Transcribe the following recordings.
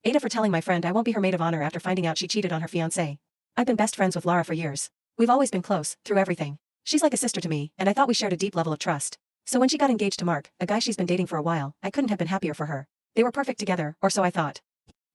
Ada for telling my friend I won't be her maid of honor after finding out she cheated on her fiancé. I've been best friends with Lara for years. We've always been close, through everything. She's like a sister to me, and I thought we shared a deep level of trust. So when she got engaged to Mark, a guy she's been dating for a while, I couldn't have been happier for her. They were perfect together, or so I thought.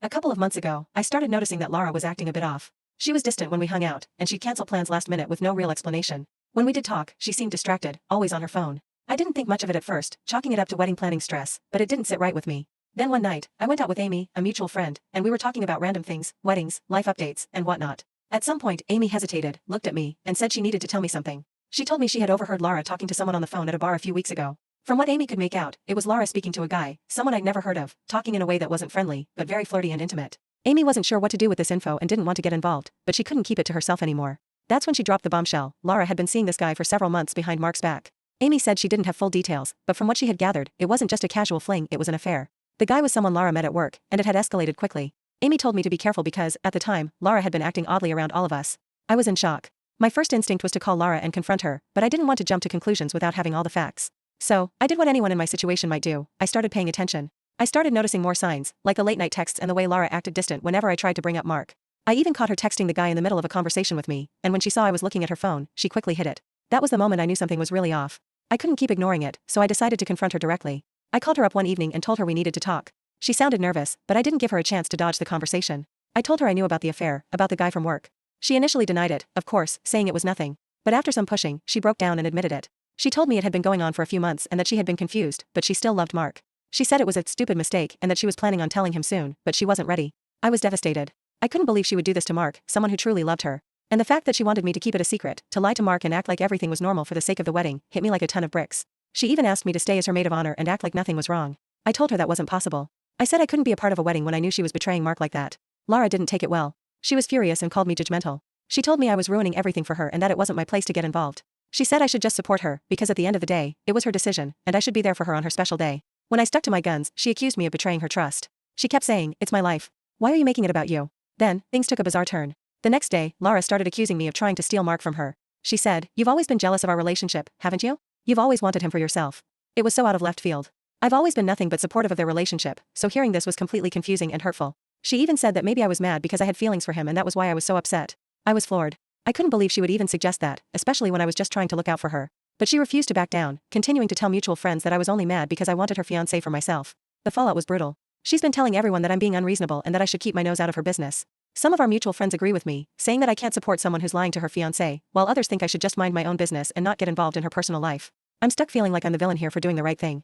A couple of months ago, I started noticing that Lara was acting a bit off. She was distant when we hung out, and she'd cancel plans last minute with no real explanation. When we did talk, she seemed distracted, always on her phone. I didn't think much of it at first, chalking it up to wedding planning stress, but it didn't sit right with me. Then one night, I went out with Amy, a mutual friend, and we were talking about random things, weddings, life updates, and whatnot. At some point, Amy hesitated, looked at me, and said she needed to tell me something. She told me she had overheard Lara talking to someone on the phone at a bar a few weeks ago. From what Amy could make out, it was Lara speaking to a guy, someone I'd never heard of, talking in a way that wasn't friendly, but very flirty and intimate. Amy wasn't sure what to do with this info and didn't want to get involved, but she couldn't keep it to herself anymore. That's when she dropped the bombshell. Lara had been seeing this guy for several months behind Mark's back. Amy said she didn't have full details, but from what she had gathered, it wasn't just a casual fling, it was an affair. The guy was someone Lara met at work, and it had escalated quickly. Amy told me to be careful because, at the time, Lara had been acting oddly around all of us. I was in shock. My first instinct was to call Lara and confront her, but I didn't want to jump to conclusions without having all the facts. So, I did what anyone in my situation might do. I started paying attention. I started noticing more signs, like the late-night texts and the way Lara acted distant whenever I tried to bring up Mark. I even caught her texting the guy in the middle of a conversation with me, and when she saw I was looking at her phone, she quickly hid it. That was the moment I knew something was really off. I couldn't keep ignoring it, so I decided to confront her directly. I called her up one evening and told her we needed to talk. She sounded nervous, but I didn't give her a chance to dodge the conversation. I told her I knew about the affair, about the guy from work. She initially denied it, of course, saying it was nothing. But after some pushing, she broke down and admitted it. She told me it had been going on for a few months and that she had been confused, but she still loved Mark. She said it was a stupid mistake and that she was planning on telling him soon, but she wasn't ready. I was devastated. I couldn't believe she would do this to Mark, someone who truly loved her. And the fact that she wanted me to keep it a secret, to lie to Mark and act like everything was normal for the sake of the wedding, hit me like a ton of bricks. She even asked me to stay as her maid of honor and act like nothing was wrong. I told her that wasn't possible. I said I couldn't be a part of a wedding when I knew she was betraying Mark like that. Lara didn't take it well. She was furious and called me judgmental. She told me I was ruining everything for her and that it wasn't my place to get involved. She said I should just support her, because at the end of the day, it was her decision, and I should be there for her on her special day. When I stuck to my guns, she accused me of betraying her trust. She kept saying, "It's my life. Why are you making it about you?" Then, things took a bizarre turn. The next day, Lara started accusing me of trying to steal Mark from her. She said, "You've always been jealous of our relationship, haven't you? You've always wanted him for yourself." It was so out of left field. I've always been nothing but supportive of their relationship, so hearing this was completely confusing and hurtful. She even said that maybe I was mad because I had feelings for him and that was why I was so upset. I was floored. I couldn't believe she would even suggest that, especially when I was just trying to look out for her. But she refused to back down, continuing to tell mutual friends that I was only mad because I wanted her fiancé for myself. The fallout was brutal. She's been telling everyone that I'm being unreasonable and that I should keep my nose out of her business. Some of our mutual friends agree with me, saying that I can't support someone who's lying to her fiancé, while others think I should just mind my own business and not get involved in her personal life. I'm stuck feeling like I'm the villain here for doing the right thing.